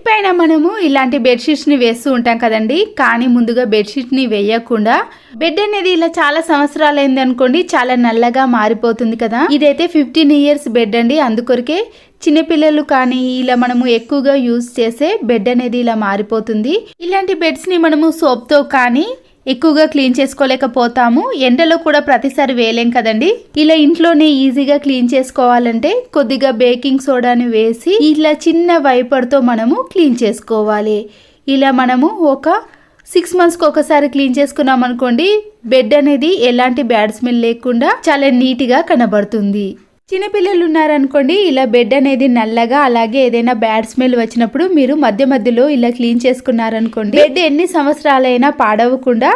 పైన మనము ఇలాంటి బెడ్షీట్స్ ని వేస్తూ ఉంటాం కదండి. కానీ ముందుగా బెడ్షీట్ ని వేయకుండా బెడ్ అనేది ఇలా చాలా సంవత్సరాలు అయింది అనుకోండి, చాలా నల్లగా మారిపోతుంది కదా. ఇదైతే 15 years బెడ్ అండి. అందుకొరకే చిన్నపిల్లలు కానీ ఇలా మనము ఎక్కువగా యూజ్ చేసే బెడ్ అనేది ఇలా మారిపోతుంది. ఇలాంటి బెడ్స్ ని మనము సోప్ తో కానీ ఎక్కువగా క్లీన్ చేసుకోలేకపోతాము. ఎండలో కూడా ప్రతిసారి వేయలేం కదండి. ఇలా ఇంట్లోనే ఈజీగా క్లీన్ చేసుకోవాలంటే కొద్దిగా బేకింగ్ సోడాని వేసి ఇలా చిన్న వైపర్ తో మనము క్లీన్ చేసుకోవాలి. ఇలా మనము ఒక 6 months ఒకసారి క్లీన్ చేసుకున్నాం అనుకోండి, బెడ్ అనేది ఎలాంటి బ్యాడ్ స్మెల్ లేకుండా చాలా నీట్ గా కనబడుతుంది. చిన్నపిల్లలు ఉన్నారనుకోండి, ఇలా బెడ్ అనేది నల్లగా అలాగే ఏదైనా బ్యాడ్ స్మెల్ వచ్చినప్పుడు మీరు మధ్యలో ఇలా క్లీన్ చేసుకున్నారనుకోండి, బెడ్ ఎన్ని సంవత్సరాలైనా పాడవకుండా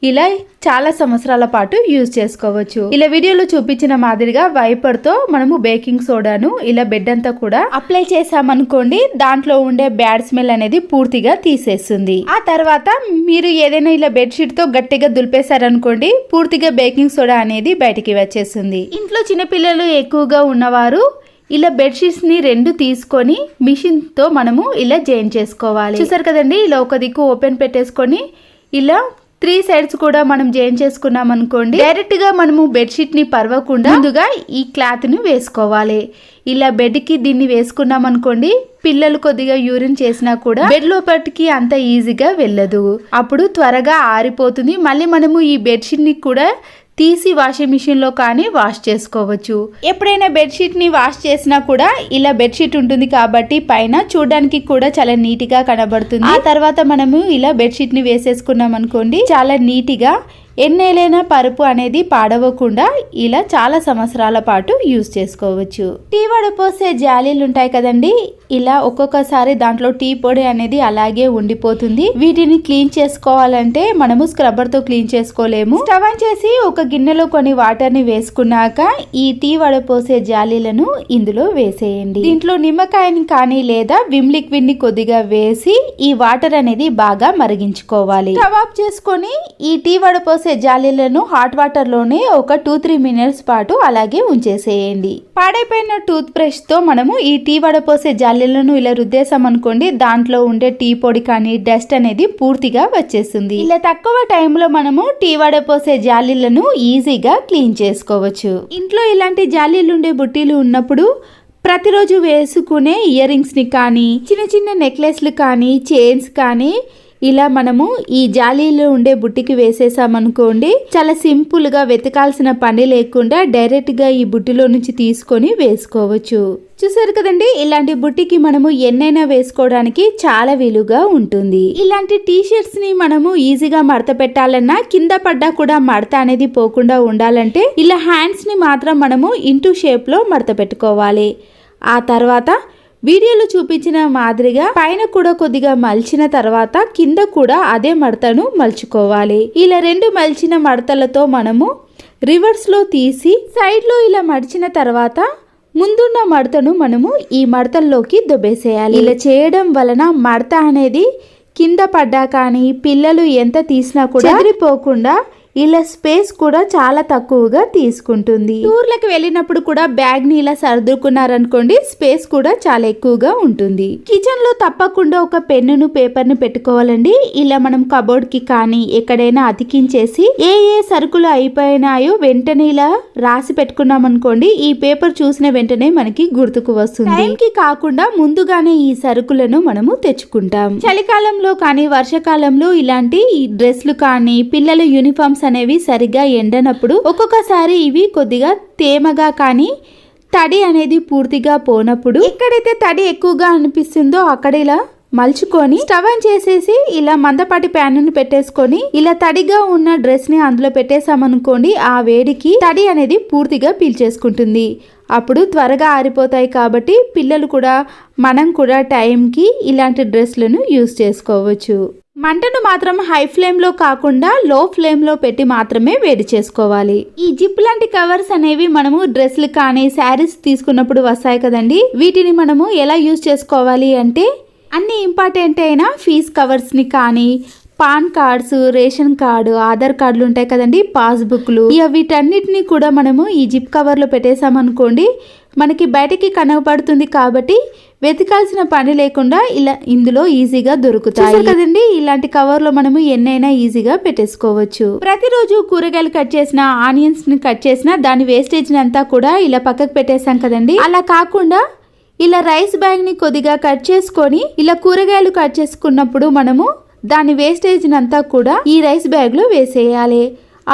ఇలా చాలా సంవత్సరాల పాటు యూజ్ చేసుకోవచ్చు. ఇలా వీడియోలో చూపించిన మాదిరిగా వైపర్ తో మనము బేకింగ్ సోడాను ఇలా బెడ్ అంతా కూడా అప్లై చేసామనుకోండి, దాంట్లో ఉండే బ్యాడ్ స్మెల్ అనేది పూర్తిగా తీసేస్తుంది. ఆ తర్వాత మీరు ఏదైనా ఇలా బెడ్షీట్ తో గట్టిగా దులిపేశారనుకోండి, పూర్తిగా బేకింగ్ సోడా అనేది బయటికి వచ్చేస్తుంది. ఇంట్లో చిన్నపిల్లలు ఎక్కువగా ఉన్నవారు ఇలా బెడ్షీట్స్ ని 2 తీసుకొని మిషన్ తో మనము ఇలా జాయిన్ చేసుకోవాలి. చూసారు కదండి, ఇలా ఒక దిక్కు ఓపెన్ పెట్టేసుకొని ఇలా 3 sides కూడా మనం జాయిన్ చేసుకున్నాం అనుకోండి, డైరెక్ట్ గా మనము బెడ్షీట్ ని పరవకుండా ముందుగా ఈ క్లాత్ ని వేసుకోవాలి. ఇలా బెడ్ కి దీన్ని వేసుకున్నాం అనుకోండి, పిల్లలు కొద్దిగా యూరిన్ చేసినా కూడా బెడ్ లోపలికి అంత ఈజీగా వెళ్ళదు. అప్పుడు త్వరగా ఆరిపోతుంది. మళ్ళీ మనము ఈ బెడ్షీట్ ని కూడా తీసి వాషింగ్ మిషన్ లో కానీ వాష్ చేసుకోవచ్చు. ఎప్పుడైనా బెడ్షీట్ ని వాష్ చేసినా కూడా ఇలా బెడ్షీట్ ఉంటుంది కాబట్టి పైన చూడడానికి కూడా చాలా నీట్ గా కనబడుతుంది. ఆ తర్వాత మనము ఇలా బెడ్షీట్ ని వేసేసుకున్నాం అనుకోండి, చాలా నీట్ గా ఎన్నేలైనా పరుపు అనేది పాడవకుండా ఇలా చాలా సంవత్సరాల పాటు యూజ్ చేసుకోవచ్చు. టీ వడపోసే జాలీలు ఉంటాయి కదండి, ఇలా ఒక్కొక్కసారి దాంట్లో టీ పొడి అనేది అలాగే ఉండిపోతుంది. వీటిని క్లీన్ చేసుకోవాలంటే మనము స్క్రబ్బర్ తో క్లీన్ చేసుకోలేము. స్టవ్ ఆన్ చేసి ఒక గిన్నెలో కొన్ని వాటర్ ని వేసుకున్నాక ఈ టీ వడపోసే జాలీలను ఇందులో వేసేయండి. దీంట్లో నిమ్మకాయని కానీ లేదా విమ్ లిక్విడ్ ని కొద్దిగా వేసి ఈ వాటర్ అనేది బాగా మరిగించుకోవాలి. స్టవ్ ఆఫ్ చేసుకొని ఈ టీ వడపోసే జాలీలను హాట్ వాటర్ లోనే ఒక 2-3 minutes పాటు అలాగే ఉంచేసేయండి. పాడైపోయిన టూత్ బ్రష్ తో మనము ఈ టీ వడపోసే జాలీలను ఇలా రుద్దేసాం అనుకోండి, దాంట్లో ఉండే టీ పొడి కానీ డస్ట్ అనేది పూర్తిగా వచ్చేస్తుంది. ఇలా తక్కువ టైంలో మనము టీ వడపోసే జాలీలను ఈజీగా క్లీన్ చేసుకోవచ్చు. ఇంట్లో ఇలాంటి జాలీలు ఉండే బుట్టీలు ఉన్నప్పుడు ప్రతిరోజు వేసుకునే ఇయర్ రింగ్స్ ని కానీ చిన్న చిన్న నెక్లెస్లు కానీ చైన్స్ కానీ ఇలా మనము ఈ జాలీలో ఉండే బుట్టికి వేసేసామనుకోండి, చాలా సింపుల్ గా వెతకాల్సిన పని లేకుండా డైరెక్ట్ గా ఈ బుట్టిలో నుంచి తీసుకొని వేసుకోవచ్చు. చూసారు కదండి, ఇలాంటి బుట్టికి మనము ఎన్నైనా వేసుకోవడానికి చాలా వీలుగా ఉంటుంది. ఇలాంటి టీ షర్ట్స్ ని మనము ఈజీగా మడత పెట్టాలన్నా కింద పడ్డా కూడా మడత అనేది పోకుండా ఉండాలంటే ఇలా హ్యాండ్స్ ని మాత్రం మనము ఇంటూ షేప్ లో మడత పెట్టుకోవాలి. ఆ తర్వాత వీడియోలో చూపించిన మాదిరిగా పైన కూడా కొద్దిగా మలిచిన తర్వాత కింద కూడా అదే మడతను మలుచుకోవాలి. ఇలా 2 మలిచిన మడతలతో మనము రివర్స్ లో తీసి సైడ్ లో ఇలా మడిచిన తర్వాత ముందున్న మడతను మనము ఈ మడతల్లోకి దొబ్బేసేయాలి. ఇలా చేయడం వలన మడత అనేది కింద పడ్డా కానీ పిల్లలు ఎంత తీసినా కూడా చెదిరిపోకుండా ఇలా స్పేస్ కూడా చాలా తక్కువగా తీసుకుంటుంది. టూర్లకు వెళ్ళినప్పుడు కూడా బ్యాగ్ ని ఇలా సర్దుకున్నారనుకోండి, స్పేస్ కూడా చాలా ఎక్కువగా ఉంటుంది. కిచెన్ లో తప్పకుండా ఒక పెన్నును పేపర్ ను పెట్టుకోవాలండి. ఇలా మనం కబోర్డ్ కి కానీ ఎక్కడైనా అతికించేసి ఏ సరుకులు అయిపోయినాయో వెంటనే ఇలా రాసి పెట్టుకున్నాం అనుకోండి, ఈ పేపర్ చూసిన వెంటనే మనకి గుర్తుకు వస్తుంది. టైం కి కాకుండా ముందుగానే ఈ సరుకులను మనము తెచ్చుకుంటాం. చలికాలంలో కానీ వర్షాకాలంలో ఇలాంటి డ్రెస్లు కానీ పిల్లల యూనిఫామ్స్ అనేవి సరిగ్గా ఎండనప్పుడు ఒక్కొక్కసారి ఇవి కొద్దిగా తేమగా కానీ తడి అనేది పూర్తిగా పోనప్పుడు ఎక్కడైతే తడి ఎక్కువగా అనిపిస్తుందో అక్కడ ఇలా మలుచుకొని స్టవ్ ఆన్ చేసేసి ఇలా మందపాటి ప్యాన్ ను పెట్టేసుకొని ఇలా తడిగా ఉన్న డ్రెస్ ని అందులో పెట్టేసామనుకోండి, ఆ వేడికి తడి అనేది పూర్తిగా పీల్చేసుకుంటుంది. అప్పుడు త్వరగా ఆరిపోతాయి కాబట్టి పిల్లలు కూడా మనం కూడా టైంకి ఇలాంటి డ్రెస్లను యూజ్ చేసుకోవచ్చు. మంటను మాత్రం హై ఫ్లేమ్ లో కాకుండా లో ఫ్లేమ్ లో పెట్టి మాత్రమే వేడి చేసుకోవాలి. ఈ జిప్ లాంటి కవర్స్ అనేవి మనము డ్రెస్లు కానీ శారీస్ తీసుకున్నప్పుడు వస్తాయి కదండి, వీటిని మనము ఎలా యూజ్ చేసుకోవాలి అంటే అన్ని ఇంపార్టెంట్ అయిన ఫీజ్ కవర్స్ ని కానీ pan cards, ration card, Aadhaar కార్డులు ఉంటాయి కదండి, పాస్బుక్లు, వీటన్నిటిని కూడా మనము ఈ జిప్ కవర్లో పెట్టేసామనుకోండి, మనకి బయటకి కనబడుతుంది కాబట్టి వెతకాల్సిన పని లేకుండా ఇలా ఇందులో ఈజీగా దొరుకుతాయి కదండి. ఇలాంటి కవర్లో మనము ఎన్నైనా ఈజీగా పెట్టేసుకోవచ్చు. ప్రతిరోజు కూరగాయలు కట్ చేసిన, ఆనియన్స్ ని కట్ చేసిన దాని వేస్టేజ్ అంతా కూడా ఇలా పక్కకు పెట్టేసాం కదండి. అలా కాకుండా ఇలా రైస్ బ్యాగ్ ని కొద్దిగా కట్ చేసుకొని ఇలా కూరగాయలు కట్ చేసుకున్నప్పుడు మనము దాని వేస్టేజ్ అంతా కూడా ఈ రైస్ బ్యాగ్ లో వేసేయాలి.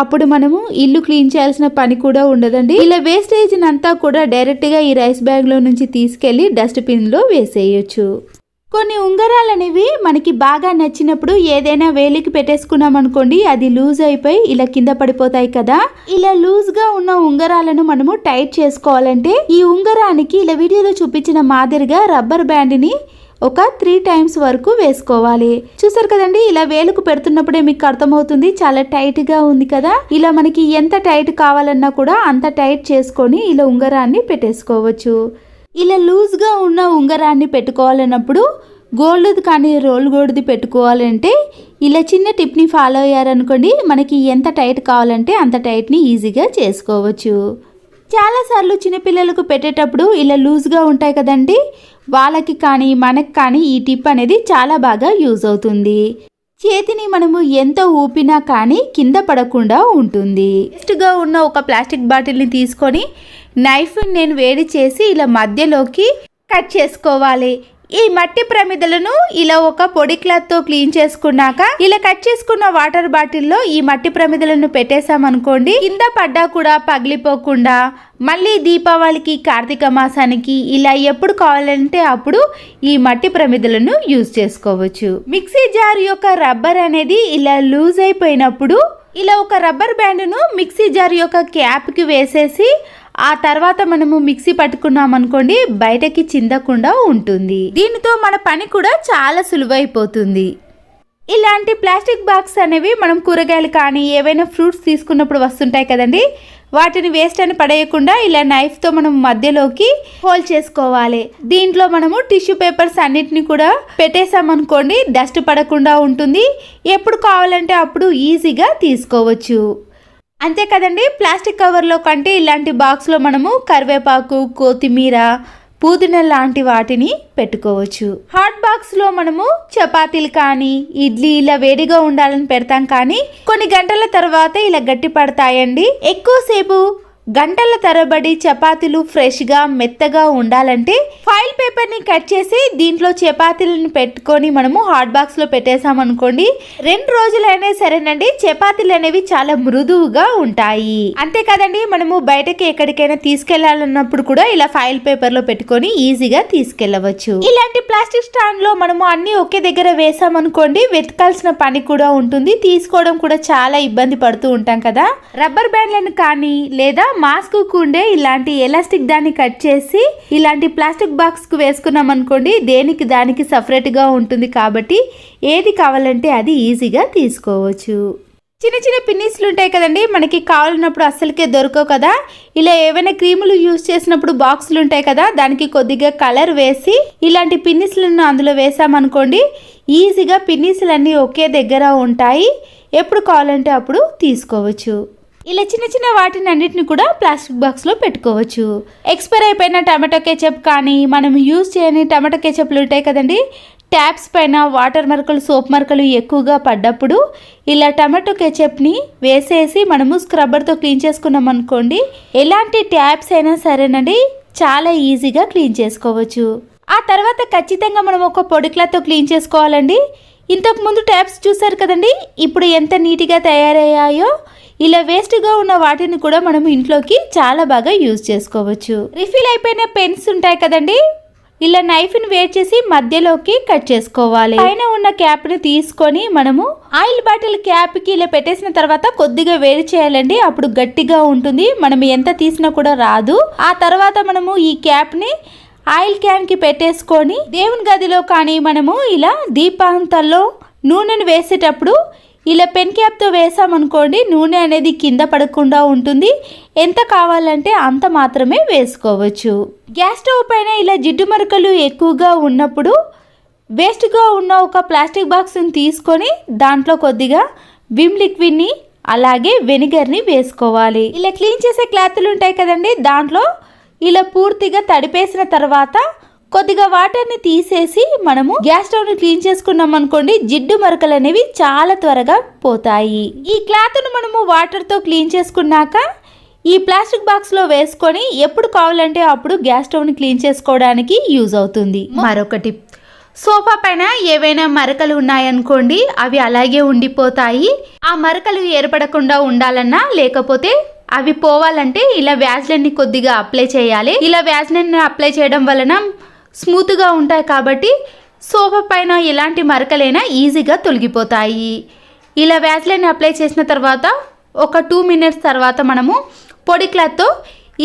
అప్పుడు మనము ఇల్లు క్లీన్ చేయాల్సిన పని కూడా ఉండదండి. ఇలా వేస్టేజ్ అంతా కూడా డైరెక్ట్ గా ఈ రైస్ బ్యాగ్ లో నుంచి తీసుకెళ్లి డస్ట్బిన్ లో వేసేయచ్చు. కొన్ని ఉంగరాలు అనేవి మనకి బాగా నచ్చినప్పుడు ఏదైనా వేలికి పెట్టేసుకున్నాం అనుకోండి, అది లూజ్ అయిపోయి ఇలా కింద పడిపోతాయి కదా. ఇలా లూజ్ గా ఉన్న ఉంగరాలను మనము టైట్ చేసుకోవాలంటే ఈ ఉంగరానికి ఇలా వీడియోలో చూపించిన మాదిరిగా రబ్బర్ బ్యాండ్ ని ఒక 3 times వరకు వేసుకోవాలి. చూసారు కదండి, ఇలా వేలుకు పెడుతున్నప్పుడే మీకు అర్థమవుతుంది చాలా టైట్ గా ఉంది కదా. ఇలా మనకి ఎంత టైట్ కావాలన్నా కూడా అంత టైట్ చేసుకొని ఇలా ఉంగరాన్ని పెట్టేసుకోవచ్చు. ఇలా లూజ్ గా ఉన్న ఉంగరాన్ని పెట్టుకోవాలన్నప్పుడు గోల్డ్ది కానీ రోల్ గోల్డ్ది పెట్టుకోవాలంటే ఇలా చిన్న టిప్ని ఫాలో అయ్యారనుకోండి, మనకి ఎంత టైట్ కావాలంటే అంత టైట్ని ఈజీగా చేసుకోవచ్చు. చాలాసార్లు చిన్నపిల్లలకు పెట్టేటప్పుడు ఇలా లూజ్గా ఉంటాయి కదండి, వాళ్ళకి కానీ మనకి కానీ ఈ టిప్ అనేది చాలా బాగా యూజ్ అవుతుంది. చేతిని మనము ఎంత ఊపినా కానీ కింద పడకుండా ఉంటుంది. వేస్ట్గా ఉన్న ఒక ప్లాస్టిక్ బాటిల్ని తీసుకొని నైఫ్ని నేను వేడి చేసి ఇలా మధ్యలోకి కట్ చేసుకోవాలి. ఈ మట్టి ప్రమిదలను ఇలా ఒక పొడి క్లాత్తో క్లీన్ చేసుకున్నాక ఇలా కట్ చేసుకున్న వాటర్ బాటిల్లో ఈ మట్టి ప్రమిదలను పెట్టేసామనుకోండి, కింద పడ్డా కూడా పగిలిపోకుండా మళ్ళీ దీపావళికి, కార్తీక మాసానికి ఇలా ఎప్పుడు కావాలంటే అప్పుడు ఈ మట్టి ప్రమిదలను యూజ్ చేసుకోవచ్చు. మిక్సీ జార్ యొక్క రబ్బర్ అనేది ఇలా లూజ్ అయిపోయినప్పుడు ఇలా ఒక రబ్బర్ బ్యాండ్ను మిక్సీ జార్ యొక్క క్యాప్కి వేసేసి ఆ తర్వాత మనము మిక్సీ పట్టుకున్నాం అనుకోండి, బయటకి చిందకుండా ఉంటుంది. దీనితో మన పని కూడా చాలా సులువైపోతుంది. ఇలాంటి ప్లాస్టిక్ బాక్స్ అనేవి మనం కూరగాయలు కానీ ఏవైనా ఫ్రూట్స్ తీసుకున్నప్పుడు వస్తుంటాయి కదండి, వాటిని వేస్ట్ అని పడేయకుండా ఇలా నైఫ్తో మనం మధ్యలోకి హోల్ చేసుకోవాలి. దీంట్లో మనము టిష్యూ పేపర్స్ అన్నిటిని కూడా పెట్టేసామనుకోండి, డస్ట్ పడకుండా ఉంటుంది. ఎప్పుడు కావాలంటే అప్పుడు ఈజీగా తీసుకోవచ్చు. అంతే కదండి. ప్లాస్టిక్ కవర్లో కంటే ఇలాంటి బాక్స్లో మనము కరివేపాకు, కొత్తిమీర, పుదీనా లాంటి వాటిని పెట్టుకోవచ్చు. హాట్ బాక్స్లో మనము చపాతీలు కానీ ఇడ్లీ ఇలా వేడిగా ఉండాలని పెడతాం, కానీ కొన్ని గంటల తర్వాత ఇలా గట్టి పడతాయండి. ఎక్కువసేపు గంటల తరబడి చపాతీలు ఫ్రెష్గా మెత్తగా ఉండాలంటే ఫాయిల్ పేపర్ని కట్ చేసి దీంట్లో చపాతీలను పెట్టుకొని మనము హాట్ బాక్స్లో పెట్టేసామనుకోండి, 2 రోజులైనా సరేనండి, చపాతీలు అనేవి చాలా మృదువుగా ఉంటాయి. అంతే కదండి, మనము బయటకి ఎక్కడికైనా తీసుకెళ్లాలన్నప్పుడు కూడా ఇలా ఫాయిల్ పేపర్లో పెట్టుకొని ఈజీగా తీసుకెళ్లవచ్చు. ఇలాంటి ప్లాస్టిక్ స్టాండ్ లో మనము అన్ని ఒకే దగ్గర వేసామనుకోండి, వెతకాల్సిన పని కూడా ఉంటుంది, తీసుకోవడం కూడా చాలా ఇబ్బంది పడుతూ ఉంటాం కదా. రబ్బర్ బ్యాండ్లను కానీ లేదా మాస్క్ ఉండే ఇలాంటి ఎలాస్టిక్ దాన్ని కట్ చేసి ఇలాంటి ప్లాస్టిక్ బాక్స్ కు వేసుకున్నాం అనుకోండి, దేనికి దానికి సపరేట్ గా ఉంటుంది కాబట్టి ఏది కావాలంటే అది ఈజీగా తీసుకోవచ్చు. చిన్న చిన్న పిన్నిస్లు ఉంటాయి కదండి, మనకి కావాలన్నప్పుడు అస్సలకే దొరకవు కదా. ఇలా ఏవైనా క్రీములు యూజ్ చేసినప్పుడు బాక్సులు ఉంటాయి కదా, దానికి కొద్దిగా కలర్ వేసి ఇలాంటి పిన్నిస్లను అందులో వేసామనుకోండి, ఈజీగా పిన్నిస్లన్నీ ఒకే దగ్గర ఉంటాయి, ఎప్పుడు కావాలంటే అప్పుడు తీసుకోవచ్చు. ఇలా చిన్న చిన్న వాటిని అన్నిటిని కూడా ప్లాస్టిక్ బాక్స్లో పెట్టుకోవచ్చు. ఎక్స్పైర్ అయిపోయిన టమాటో కెచప్ కానీ మనం యూజ్ చేయని టమాటో కెచప్లు ఉంటాయి కదండి, ట్యాప్స్ పైన వాటర్ మరకలు, సోప్ మరకలు ఎక్కువగా పడ్డప్పుడు ఇలా టమాటో కెచప్ని వేసేసి మనము స్క్రబ్బర్తో క్లీన్ చేసుకున్నాం అనుకోండి, ఎలాంటి ట్యాప్స్ అయినా సరేనండి చాలా ఈజీగా క్లీన్ చేసుకోవచ్చు. ఆ తర్వాత ఖచ్చితంగా మనం ఒక పొడి క్లాత్తో క్లీన్ చేసుకోవాలండి. ఇంతకు ముందు ట్యాప్స్ చూసారు కదండి, ఇప్పుడు ఎంత నీట్గా తయారయ్యాయో. ఇలా వేస్ట్గా ఉన్న వాటిని కూడా మనం ఇంట్లోకి చాలా బాగా యూజ్ చేసుకోవచ్చు. రిఫిల్ అయిపోయిన పెన్స్ ఉంటాయి కదండి, ఇలా నైఫ్ని వేడి చేసి మధ్యలోకి కట్ చేసుకోవాలి. పైన ఉన్న క్యాప్ని తీసుకొని మనము ఆయిల్ బాటిల్ క్యాప్కి ఇలా పెట్టేసిన తర్వాత కొద్దిగా వేడి చేయాలండి, అప్పుడు గట్టిగా ఉంటుంది, మనం ఎంత తీసినా కూడా రాదు. ఆ తర్వాత మనము ఈ క్యాప్ని ఆయిల్ క్యాన్కి పెట్టేసుకొని దేవుని గదిలో కానీ మనము ఇలా దీపాంతంలో నూనెను వేసేటప్పుడు ఇలా పెన్ క్యాప్తో వేసామనుకోండి, నూనె అనేది కింద పడకుండా ఉంటుంది. ఎంత కావాలంటే అంత మాత్రమే వేసుకోవచ్చు. గ్యాస్ స్టవ్ పైన ఇలా జిడ్డు మరకలు ఎక్కువగా ఉన్నప్పుడు వేస్ట్గా ఉన్న ఒక ప్లాస్టిక్ బాక్స్ని తీసుకొని దాంట్లో కొద్దిగా విమ్ లిక్విడ్ని అలాగే వెనిగర్ని వేసుకోవాలి. ఇలా క్లీన్ చేసే క్లాత్లు ఉంటాయి కదండి, దాంట్లో ఇలా పూర్తిగా తడిపేసిన తర్వాత కొద్దిగా వాటర్ని తీసేసి మనము గ్యాస్ స్టవ్ని క్లీన్ చేసుకున్నాం అనుకోండి, జిడ్డు మరకలు అనేవి చాలా త్వరగా పోతాయి. ఈ క్లాత్ను మనము వాటర్తో క్లీన్ చేసుకున్నాక ఈ ప్లాస్టిక్ బాక్స్లో వేసుకొని ఎప్పుడు కావాలంటే అప్పుడు గ్యాస్ స్టవ్ని క్లీన్ చేసుకోవడానికి యూజ్ అవుతుంది. మరొక టిప్, సోఫా పైన ఏవైనా మరకలు ఉన్నాయనుకోండి, అవి అలాగే ఉండిపోతాయి. ఆ మరకలు ఏర్పడకుండా ఉండాలన్నా లేకపోతే అవి పోవాలంటే ఇలా వ్యాజ్లైన్ని కొద్దిగా అప్లై చేయాలి. ఇలా వ్యాజ్లైన్ అప్లై చేయడం వలన స్మూత్గా ఉంటాయి కాబట్టి సోఫా పైన ఎలాంటి మరకలైనా ఈజీగా తొలగిపోతాయి. ఇలా వ్యాజ్లైన్ అప్లై చేసిన తర్వాత ఒక 2 మినిట్స్ తర్వాత మనము పొడి క్లాత్తో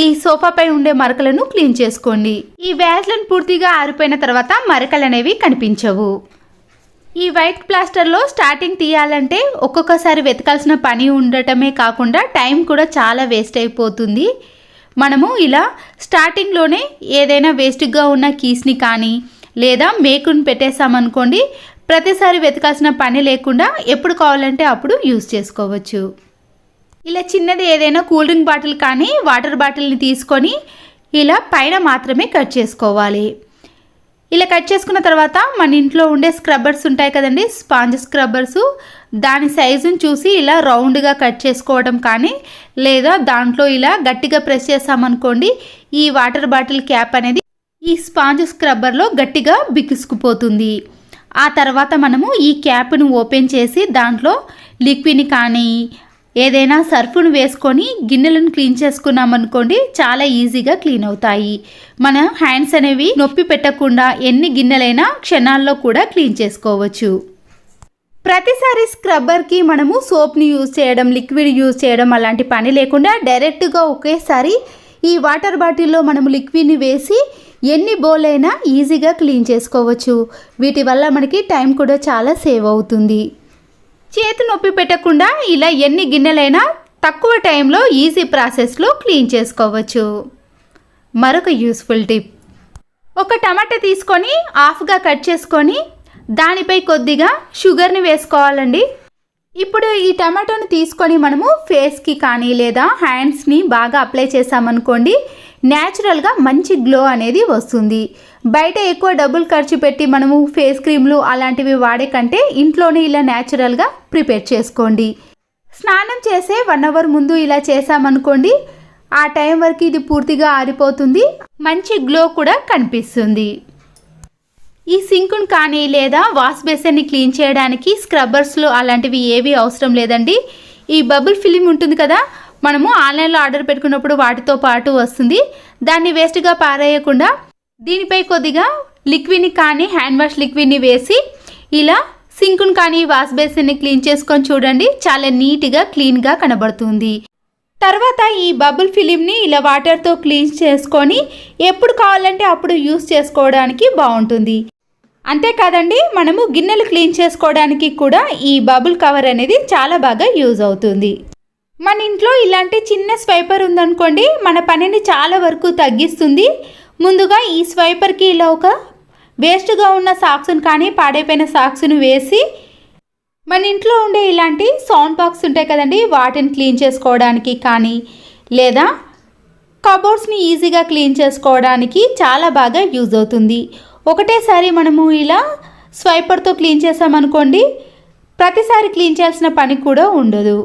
ఈ సోఫాపై ఉండే మరకలను క్లీన్ చేసుకోండి. ఈ వ్యాజ్లైన్ పూర్తిగా ఆరిపోయిన తర్వాత మరకలు అనేవి కనిపించవు. ఈ వైట్ ప్లాస్టర్లో స్టార్టింగ్ తీయాలంటే ఒక్కొక్కసారి వెతకాల్సిన పని ఉండటమే కాకుండా టైం కూడా చాలా వేస్ట్ అయిపోతుంది. మనము ఇలా స్టార్టింగ్లోనే ఏదైనా వేస్ట్గా ఉన్న కీస్ని కానీ లేదా మేకుని పెట్టేసామనుకోండి, ప్రతిసారి వెతకాల్సిన పని లేకుండా ఎప్పుడు కావాలంటే అప్పుడు యూజ్ చేసుకోవచ్చు. ఇలా చిన్నది ఏదైనా కూల్ డ్రింక్ బాటిల్ కానీ వాటర్ బాటిల్ని తీసుకొని ఇలా పైన మాత్రమే కట్ చేసుకోవాలి. ఇలా కట్ చేసుకున్న తర్వాత మన ఇంట్లో ఉండే స్క్రబ్బర్స్ ఉంటాయి కదండి, స్పాంజ్ స్క్రబ్బర్స్, దాని సైజుని చూసి ఇలా రౌండ్గా కట్ చేసుకోవడం కానీ లేదా దాంట్లో ఇలా గట్టిగా ప్రెస్ చేసామనుకోండి, ఈ వాటర్ బాటిల్ క్యాప్ అనేది ఈ స్పాంజ్ స్క్రబ్బర్లో గట్టిగా బిగుసుకుపోతుంది. ఆ తర్వాత మనము ఈ క్యాప్ను ఓపెన్ చేసి దాంట్లో లిక్విడ్ని కానీ ఏదైనా సర్ఫ్ను వేసుకొని గిన్నెలను క్లీన్ చేసుకున్నామనుకోండి, చాలా ఈజీగా క్లీన్ అవుతాయి. మన హ్యాండ్స్ అనేవి నొప్పి పెట్టకుండా ఎన్ని గిన్నెలైనా క్షణాల్లో కూడా క్లీన్ చేసుకోవచ్చు. ప్రతిసారి స్క్రబ్బర్కి మనము సోప్ని యూజ్ చేయడం, లిక్విడ్ యూజ్ చేయడం అలాంటి పని లేకుండా డైరెక్ట్గా ఒకేసారి ఈ వాటర్ బాటిల్లో మనము లిక్విడ్ని వేసి ఎన్ని బౌల్ అయినా ఈజీగా క్లీన్ చేసుకోవచ్చు. వీటి వల్ల మనకి టైం కూడా చాలా సేవ్ అవుతుంది. చేతి నొప్పి పెట్టకుండా ఇలా ఎన్ని గిన్నెలైనా తక్కువ టైంలో ఈజీ ప్రాసెస్లో క్లీన్ చేసుకోవచ్చు. మరొక యూస్ఫుల్ టిప్, ఒక టమాటా తీసుకొని హాఫ్గా కట్ చేసుకొని దానిపై కొద్దిగా షుగర్ని వేసుకోవాలండి. ఇప్పుడు ఈ టమాటోని తీసుకొని మనము ఫేస్కి కానీ లేదా హ్యాండ్స్ని బాగా అప్లై చేసామనుకోండి, న్యాచురల్గా మంచి గ్లో అనేది వస్తుంది. బయట ఎక్కువ డబ్బులు ఖర్చు పెట్టి మనము ఫేస్ క్రీమ్లు అలాంటివి వాడే కంటే ఇంట్లోనే ఇలా న్యాచురల్గా ప్రిపేర్ చేసుకోండి. స్నానం చేసే 1 అవర్ ముందు ఇలా చేసామనుకోండి, ఆ టైం వరకు ఇది పూర్తిగా ఆరిపోతుంది, మంచి గ్లో కూడా కనిపిస్తుంది. ఈ సింకును కానీ లేదా వాష్ బేసిన్ని క్లీన్ చేయడానికి స్క్రబ్బర్స్లో అలాంటివి ఏవి అవసరం లేదండి. ఈ బబుల్ ఫిలిం ఉంటుంది కదా, మనము ఆన్లైన్లో ఆర్డర్ పెట్టుకున్నప్పుడు వాటితో పాటు వస్తుంది. దాన్ని వేస్ట్గా పారేయకుండా దీనిపై కొద్దిగా లిక్విడ్ని కానీ హ్యాండ్ వాష్ లిక్విడ్ని వేసి ఇలా సింకును కానీ వాష్ బేసిన్ని క్లీన్ చేసుకొని చూడండి, చాలా నీట్గా క్లీన్గా కనబడుతుంది. తర్వాత ఈ బబుల్ ఫిలింని ఇలా వాటర్తో క్లీన్ చేసుకొని ఎప్పుడు కావాలంటే అప్పుడు యూస్ చేసుకోవడానికి బాగుంటుంది. అంతేకాదండి, మనము గిన్నెలు క్లీన్ చేసుకోవడానికి కూడా ఈ బబుల్ కవర్ అనేది చాలా బాగా యూజ్ అవుతుంది. మన ఇంట్లో ఇలాంటి చిన్న స్వైపర్ ఉందనుకోండి, మన పనిని చాలా వరకు తగ్గిస్తుంది. ముందుగా ఈ స్వైపర్కి ఇలా ఒక వేస్ట్గా ఉన్న సాక్స్ను కానీ పాడైపోయిన సాక్స్ను వేసి మన ఇంట్లో ఉండే ఇలాంటి సౌండ్ బాక్స్ ఉంటాయి కదండి, వాటిని క్లీన్ చేసుకోవడానికి కానీ లేదా కబోర్డ్స్ని ఈజీగా క్లీన్ చేసుకోవడానికి చాలా బాగా యూజ్ అవుతుంది. ఒకటేసారి మనము ఇలా స్వైపర్తో క్లీన్ చేసామనుకోండి, ప్రతిసారి క్లీన్ చేయాల్సిన పని కూడా ఉండదు.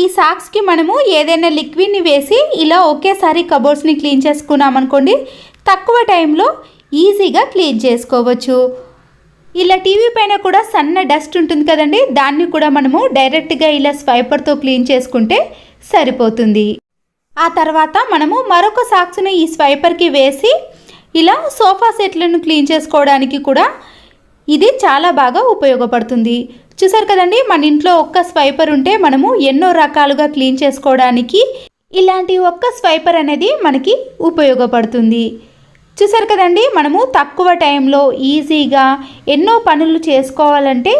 ఈ సాక్స్కి మనము ఏదైనా లిక్విడ్ని వేసి ఇలా ఒకేసారి కబోర్డ్స్ని క్లీన్ చేసుకున్నామనుకోండి, తక్కువ టైంలో ఈజీగా క్లీన్ చేసుకోవచ్చు. ఇలా టీవీ పైన కూడా సన్న డస్ట్ ఉంటుంది కదండి, దాన్ని కూడా మనము డైరెక్ట్గా ఇలా స్వైపర్తో క్లీన్ చేసుకుంటే సరిపోతుంది. ఆ తర్వాత మనము మరొక సాక్స్ని ఈ స్వైపర్కి వేసి ఇలా సోఫా సెట్లను క్లీన్ చేసుకోవడానికి కూడా ఇది చాలా బాగా ఉపయోగపడుతుంది. చూసారు కదండి, మన ఇంట్లో ఒక్క స్వైపర్ ఉంటే మనము ఎన్నో రకాలుగా క్లీన్ చేసుకోవడానికి ఇలాంటి ఒక్క స్వైపర్ అనేది మనకి ఉపయోగపడుతుంది. చూసారు కదండి, మనము తక్కువ టైంలో ఈజీగా ఎన్నో పనులు చేసుకోవాలంటే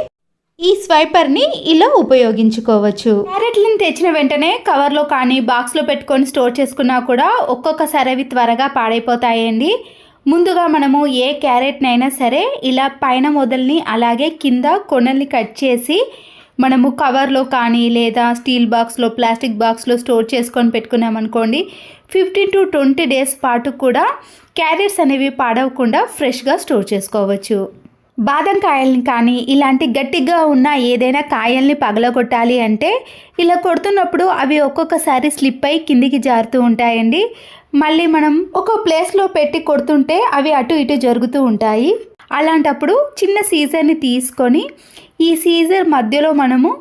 ఈ స్వైపర్ని ఇలా ఉపయోగించుకోవచ్చు. క్యారెట్లను తెచ్చిన వెంటనే కవర్లో కానీ బాక్స్లో పెట్టుకొని స్టోర్ చేసుకున్నా కూడా ఒక్కొక్కసారి అవి త్వరగా పాడైపోతాయండి. ముందుగా మనము ఏ క్యారెట్నైనా సరే ఇలా పైన మొదల్ని అలాగే కింద కొనల్ని కట్ చేసి మనము కవర్లో కానీ లేదా స్టీల్ బాక్స్లో ప్లాస్టిక్ బాక్స్లో స్టోర్ చేసుకొని పెట్టుకున్నామనుకోండి 15 to 20 డేస్ పాటు కూడా క్యారెట్స్ అనేవి పాడవకుండా ఫ్రెష్గా స్టోర్ చేసుకోవచ్చు. బాదం కాయల్ని కానీ ఇలాంటి గట్టిగా ఉన్న ఏదైనా కాయల్ని పగలగొట్టాలి అంటే ఇలా కొడుతున్నప్పుడు అవి ఒక్కొక్కసారి స్లిప్ అయి కిందికి జారుతూ ఉంటాయండి. మళ్ళీ మనం ఒక ప్లేస్లో పెట్టి కొడుతుంటే అవి అటు ఇటు జరుగుతూ ఉంటాయి. అలాంటప్పుడు చిన్న సీజర్ని తీసుకొని ఈ సీజర్ మధ్యలో మనము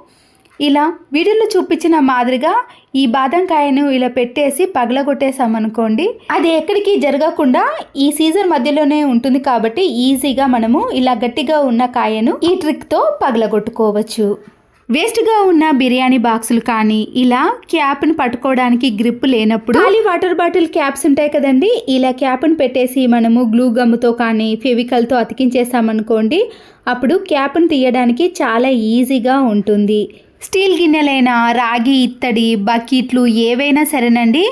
ఇలా వీడియోలో చూపించిన మాదిరిగా ఈ బాదం కాయను ఇలా పెట్టేసి పగలగొట్టేసామనుకోండి అది ఎక్కడికి జరగకుండా ఈ సీజర్ మధ్యలోనే ఉంటుంది కాబట్టి ఈజీగా మనము ఇలా గట్టిగా ఉన్న కాయను ఈ ట్రిక్తో పగలగొట్టుకోవచ్చు. వేస్ట్గా ఉన్న బిర్యానీ బాక్సులు కానీ ఇలా క్యాప్ను పట్టుకోవడానికి గ్రిప్ లేనప్పుడు ఖాళీ వాటర్ బాటిల్ క్యాప్స్ ఉంటాయి కదండి, ఇలా క్యాప్ను పెట్టేసి మనము గ్లూ గమ్తో కానీ ఫెవికల్తో అతికించేసామనుకోండి అప్పుడు క్యాప్ను తీయడానికి చాలా ఈజీగా ఉంటుంది. స్టీల్ గిన్నెలైనా రాగి ఇత్తడి బకెట్లు ఏవైనా సరేనండి,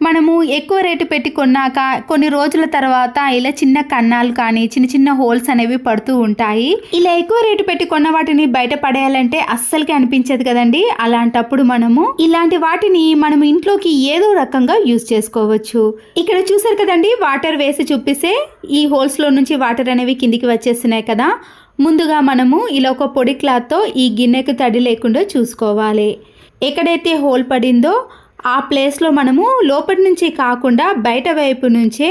మనము ఎక్కువ రేటు పెట్టి కొన్నాక కొన్ని రోజుల తర్వాత ఇలా చిన్న కన్నాలు కానీ చిన్న చిన్న హోల్స్ అనేవి పడుతూ ఉంటాయి. ఇలా ఎక్కువ రేటు పెట్టి కొన్న వాటిని బయట పడేయాలంటే అస్సలకి అనిపించదు కదండి. అలాంటప్పుడు మనము ఇలాంటి వాటిని మనం ఇంట్లోకి ఏదో రకంగా యూజ్ చేసుకోవచ్చు. ఇక్కడ చూసారు కదండి, వాటర్ వేసి చూపిస్తే ఈ హోల్స్లో నుంచి వాటర్ అనేవి కిందికి వచ్చేస్తున్నాయి కదా. ముందుగా మనము ఇలా ఒక పొడి క్లాత్తో ఈ గిన్నెకు తడి లేకుండా చూసుకోవాలి. ఎక్కడైతే హోల్ పడిందో ఆ ప్లేస్లో మనము లోపటి నుంచి కాకుండా బయట వైపు నుంచే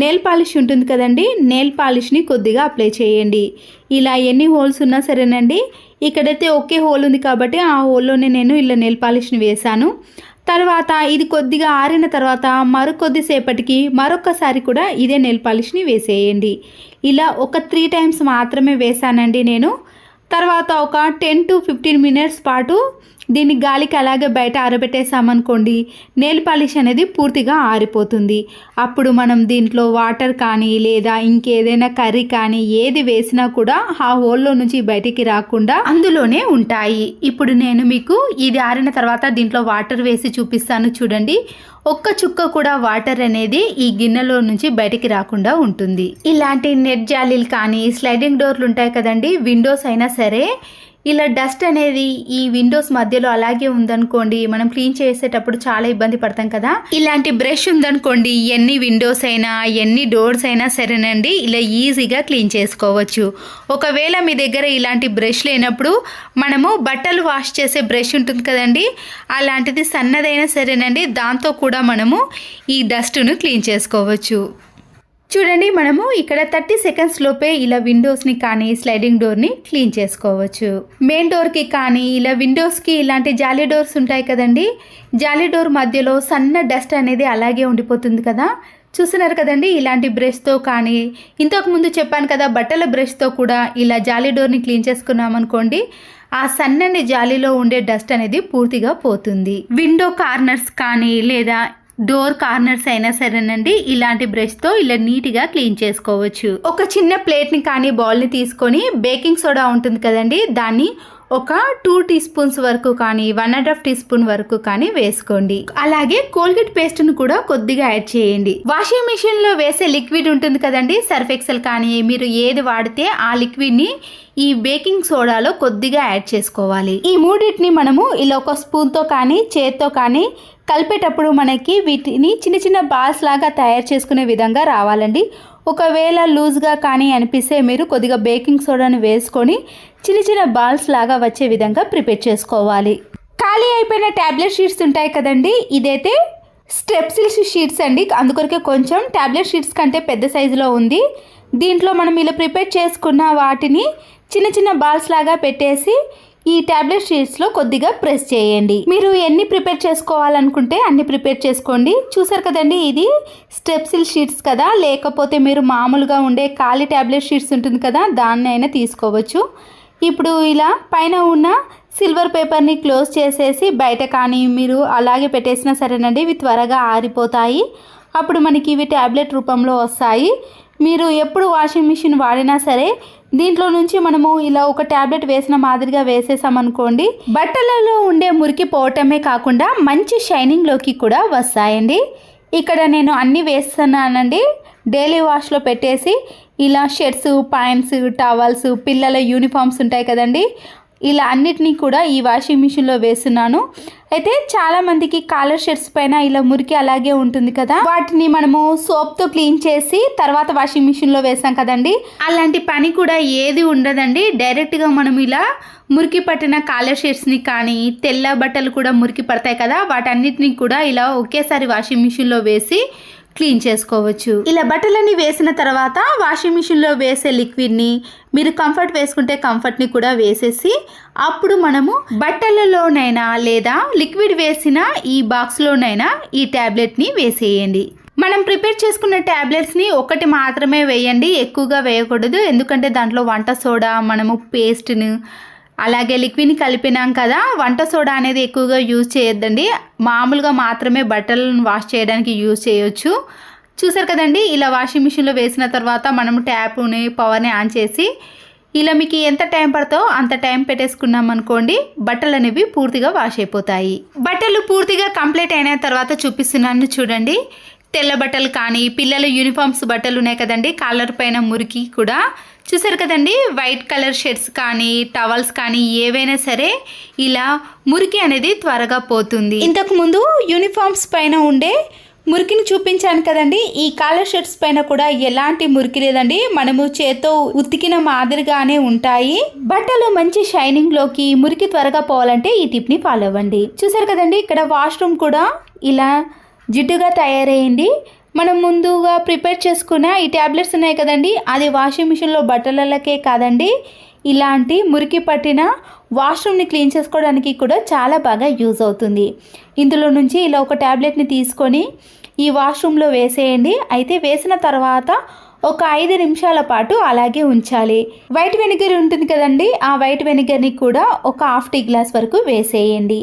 నెయిల్ పాలిష్ ఉంటుంది కదండి, నెయిల్ పాలిష్ని కొద్దిగా అప్లై చేయండి. ఇలా ఎన్ని హోల్స్ ఉన్నా సరేనండి, ఇక్కడైతే ఒకే హోల్ ఉంది కాబట్టి ఆ హోల్లోనే నేను ఇలా నెయిల్ పాలిష్ని వేశాను. తర్వాత ఇది కొద్దిగా ఆరిన తర్వాత మరికొద్దిసేపటికి మరొకసారి కూడా ఇదే నెయిల్ పాలిష్ని వేసేయండి. ఇలా ఒక 3 times మాత్రమే వేసానండి నేను. తర్వాత ఒక 10 to 15 minutes పాటు దీన్ని గాలికి అలాగే బయట ఆరబెట్టేసామనుకోండి నెయిల్ పాలిష్ అనేది పూర్తిగా ఆరిపోతుంది. అప్పుడు మనం దీంట్లో వాటర్ కానీ లేదా ఇంకేదైనా కర్రీ కానీ ఏది వేసినా కూడా ఆ హోల్లో నుంచి బయటికి రాకుండా అందులోనే ఉంటాయి. ఇప్పుడు నేను మీకు ఇది ఆరిన తర్వాత దీంట్లో వాటర్ వేసి చూపిస్తాను చూడండి. ఒక్క చుక్క కూడా వాటర్ అనేది ఈ గిన్నెలో నుంచి బయటికి రాకుండా ఉంటుంది. ఇలాంటి నెట్ జాలీలు కానీ స్లైడింగ్ డోర్లు ఉంటాయి కదండి, విండోస్ అయినా సరే ఇలా డస్ట్ అనేది ఈ విండోస్ మధ్యలో అలాగే ఉందనుకోండి మనం క్లీన్ చేసేటప్పుడు చాలా ఇబ్బంది పడతాం కదా. ఇలాంటి బ్రష్ ఉందనుకోండి ఎన్ని విండోస్ అయినా ఎన్ని డోర్స్ అయినా సరేనండి ఇలా ఈజీగా క్లీన్ చేసుకోవచ్చు. ఒకవేళ మీ దగ్గర ఇలాంటి బ్రష్ లేనప్పుడు మనము బట్టలు వాష్ చేసే బ్రష్ ఉంటుంది కదండి, అలాంటిది సన్నదైనా సరేనండి దాంతో కూడా మనము ఈ డస్ట్ను క్లీన్ చేసుకోవచ్చు. చూడండి, మనము ఇక్కడ 30 seconds లోపే ఇలా విండోస్ని కానీ స్లైడింగ్ డోర్ని క్లీన్ చేసుకోవచ్చు. మెయిన్ డోర్కి కానీ ఇలా విండోస్కి ఇలాంటి జాలీ డోర్స్ ఉంటాయి కదండి, జాలీ డోర్ మధ్యలో సన్న డస్ట్ అనేది అలాగే ఉండిపోతుంది కదా. చూస్తున్నారు కదండి, ఇలాంటి బ్రష్తో కానీ ఇంతకుముందు చెప్పాను కదా బట్టల బ్రష్తో కూడా ఇలా జాలీ డోర్ని క్లీన్ చేసుకున్నామనుకోండి ఆ సన్నని జాలీలో ఉండే డస్ట్ అనేది పూర్తిగా పోతుంది. విండో కార్నర్స్ కానీ లేదా డోర్ కార్నర్స్ అయినా సరేనండి ఇలాంటి బ్రష్తో ఇలా నీట్గా క్లీన్ చేసుకోవచ్చు. ఒక చిన్న ప్లేట్ని కానీ బౌల్ని తీసుకొని బేకింగ్ సోడా ఉంటుంది కదండి దాన్ని ఒక 2 teaspoons వరకు కానీ 1.5 teaspoon వరకు కానీ వేసుకోండి. అలాగే కోల్గేట్ పేస్ట్ను కూడా కొద్దిగా యాడ్ చేయండి. వాషింగ్ మిషన్లో వేసే లిక్విడ్ ఉంటుంది కదండి, సర్ఫ్ ఎక్సెల్ కానీ మీరు ఏది వాడితే ఆ లిక్విడ్ని ఈ బేకింగ్ సోడాలో కొద్దిగా యాడ్ చేసుకోవాలి. ఈ మూడింటిని మనము ఇలా ఒక స్పూన్తో కానీ చేత్తో కానీ కలిపేటప్పుడు మనకి వీటిని చిన్న చిన్న బాల్స్ లాగా తయారు చేసుకునే విధంగా రావాలండి. ఒకవేళ లూజ్గా కానీ అనిపిస్తే మీరు కొద్దిగా బేకింగ్ సోడాని వేసుకొని చిన్న చిన్న బాల్స్ లాగా వచ్చే విధంగా ప్రిపేర్ చేసుకోవాలి. ఖాళీ అయిపోయిన ట్యాబ్లెట్ షీట్స్ ఉంటాయి కదండి, ఇదైతే స్టెప్సిల్స్ షీట్స్ అండి, అందుకొరకే కొంచెం ట్యాబ్లెట్ షీట్స్ కంటే పెద్ద సైజులో ఉంది. దీంట్లో మనం ఇలా ప్రిపేర్ చేసుకున్న వాటిని చిన్న చిన్న బాల్స్ లాగా పెట్టేసి ఈ ట్యాబ్లెట్ షీట్స్లో కొద్దిగా ప్రెస్ చేయండి. మీరు ఎన్ని ప్రిపేర్ చేసుకోవాలనుకుంటే అన్ని ప్రిపేర్ చేసుకోండి. చూసారు కదండి, ఇది స్టెప్సిల్ షీట్స్ కదా, లేకపోతే మీరు మామూలుగా ఉండే ఖాళీ ట్యాబ్లెట్ షీట్స్ ఉంటుంది కదా దాన్ని అయినా తీసుకోవచ్చు. ఇప్పుడు ఇలా పైన ఉన్న సిల్వర్ పేపర్ని క్లోజ్ చేసేసి బయట కానీ మీరు అలాగే పెట్టేసినా సరేనండి ఇవి త్వరగా ఆరిపోతాయి. అప్పుడు మనకి ఇవి ట్యాబ్లెట్ రూపంలో వస్తాయి. మీరు ఎప్పుడు వాషింగ్ మిషన్ వాడినా సరే దీంట్లో నుంచి మనము ఇలా ఒక ట్యాబ్లెట్ వేసిన మాదిరిగా వేసేసామనుకోండి బట్టలలో ఉండే మురికి పోవటమే కాకుండా మంచి షైనింగ్లోకి కూడా వస్తాయండి. ఇక్కడ నేను అన్నీ వేస్తున్నానండి. డైలీ వాష్లో పెట్టేసి ఇలా షర్ట్స్, ప్యాంట్స్, టవల్స్, పిల్లల యూనిఫామ్స్ ఉంటాయి కదండి, ఇలా అన్నిటినీ కూడా ఈ వాషింగ్ మిషన్లో వేస్తున్నాను. అయితే చాలా మందికి కాలర్ షర్ట్స్ పైన ఇలా మురికి అలాగే ఉంటుంది కదా, వాటిని మనము సోప్తో క్లీన్ చేసి తర్వాత వాషింగ్ మిషన్లో వేసాం కదండి, అలాంటి పని కూడా ఏది ఉండదండి. డైరెక్ట్గా మనం ఇలా మురికి పట్టిన కాలర్ షర్ట్స్ని కానీ తెల్ల బట్టలు కూడా మురికి పడతాయి కదా, వాటన్నిటిని కూడా ఇలా ఒకేసారి వాషింగ్ మిషన్లో వేసి క్లీన్ చేసుకోవచ్చు. ఇలా బట్టలన్నీ వేసిన తర్వాత వాషింగ్ మిషన్లో వేసే లిక్విడ్ని మీరు కంఫర్ట్ వేసుకుంటే కంఫర్ట్ని కూడా వేసేసి అప్పుడు మనము బట్టలలోనైనా లేదా లిక్విడ్ వేసిన ఈ బాక్స్లోనైనా ఈ ట్యాబ్లెట్ని వేసేయండి. మనం ప్రిపేర్ చేసుకున్న ట్యాబ్లెట్స్ని ఒకటి మాత్రమే వేయండి, ఎక్కువగా వేయకూడదు. ఎందుకంటే దాంట్లో వంట సోడా, మనము పేస్ట్ను అలాగే లిక్విడ్ని కలిపినాం కదా, వంట సోడా అనేది ఎక్కువగా యూజ్ చేయొద్దండి. మామూలుగా మాత్రమే బట్టలను వాష్ చేయడానికి యూజ్ చేయొచ్చు. చూసారు కదండి, ఇలా వాషింగ్ మిషన్లో వేసిన తర్వాత మనము ట్యాప్ని పవర్ని ఆన్ చేసి ఇలా మీకు ఎంత టైం పడుతుందో అంత టైం పెట్టేసుకున్నాం అనుకోండి, బట్టలు అనేవి పూర్తిగా వాష్ అయిపోతాయి. బట్టలు పూర్తిగా కంప్లీట్ అయిన తర్వాత చూపిస్తున్నాను చూడండి. తెల్ల బట్టలు కానీ పిల్లల యూనిఫామ్స్ బట్టలు ఉన్నాయి కదండి, కాలర్ పైన మురికి కూడా చూసారు కదండి. వైట్ కలర్ షర్ట్స్ కానీ టవల్స్ కానీ ఏవైనా సరే ఇలా మురికి అనేది త్వరగా పోతుంది. ఇంతకుముందు యూనిఫామ్స్ పైన ఉండే మురికిని చూపించాను కదండి, ఈ కాలర్ షర్ట్స్ పైన కూడా ఎలాంటి మురికి లేదండి. మనము చేత్తో ఉతికిన మాదిరిగానే ఉంటాయి. బట్టలు మంచి షైనింగ్ లోకి మురికి త్వరగా పోవాలంటే ఈ టిప్ని ఫాలో అవ్వండి. చూసారు కదండి, ఇక్కడ వాష్రూమ్ కూడా ఇలా జిడ్డుగా తయారైంది. మనం ముందుగా ప్రిపేర్ చేసుకున్న ఈ ట్యాబ్లెట్స్ ఉన్నాయి కదండి, అది వాషింగ్ మిషన్లో బట్టలకే కాదండి, ఇలాంటి మురికి పట్టిన వాష్రూమ్ని క్లీన్ చేసుకోవడానికి కూడా చాలా బాగా యూజ్ అవుతుంది. ఇందులో నుంచి ఇలా ఒక ట్యాబ్లెట్ని తీసుకొని ఈ వాష్రూమ్లో వేసేయండి. అయితే వేసిన తర్వాత ఒక 5 నిమిషాల పాటు అలాగే ఉంచాలి. వైట్ వెనిగర్ ఉంటుంది కదండి, ఆ వైట్ వెనిగర్ని కూడా ఒక హాఫ్ టీ గ్లాస్ వరకు వేసేయండి.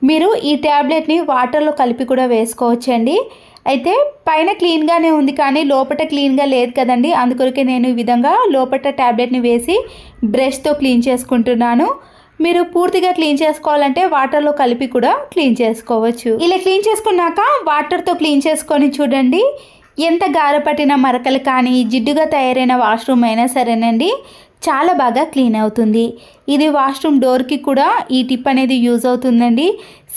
మీరు ఈ ట్యాబ్లెట్ని వాటర్లో కలిపి కూడా వేసుకోవచ్చండి. అయితే పైన క్లీన్గానే ఉంది కానీ లోపల క్లీన్గా లేదు కదండి, అందుకొరకే నేను ఈ విధంగా లోపల ట్యాబ్లెట్ని వేసి బ్రష్తో క్లీన్ చేసుకుంటున్నాను. మీరు పూర్తిగా క్లీన్ చేసుకోవాలంటే వాటర్లో కలిపి కూడా క్లీన్ చేసుకోవచ్చు. ఇలా క్లీన్ చేసుకున్నాక వాటర్తో క్లీన్ చేసుకొని చూడండి, ఎంత గారపట్టిన మరకలు కానీ జిడ్డుగా తయారైన వాష్రూమ్ అయినా సరేనండి చాలా బాగా క్లీన్ అవుతుంది. ఇది వాష్రూమ్ డోర్కి కూడా ఈ టిప్ అనేది యూజ్ అవుతుందండి.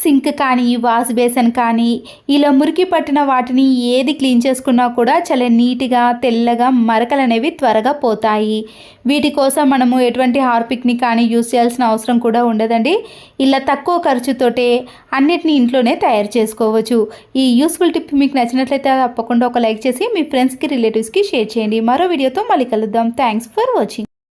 సింక్ కానీ వాష్ బేసిన్ కానీ ఇలా మురికి పట్టిన వాటిని ఏది క్లీన్ చేసుకున్నా కూడా చాలా నీట్గా తెల్లగా మరకలు అనేవి త్వరగా పోతాయి. వీటి కోసం మనము ఎటువంటి హార్పిక్ని కానీ యూజ్ చేయాల్సిన అవసరం కూడా ఉండదండి. ఇలా తక్కువ ఖర్చుతోటే అన్నిటిని ఇంట్లోనే తయారు చేసుకోవచ్చు. ఈ యూస్ఫుల్ టిప్ మీకు నచ్చినట్లయితే తప్పకుండా ఒక లైక్ చేసి మీ ఫ్రెండ్స్కి రిలేటివ్స్కి షేర్ చేయండి. మరో వీడియోతో మళ్ళీ కలుద్దాం. Thanks for watching.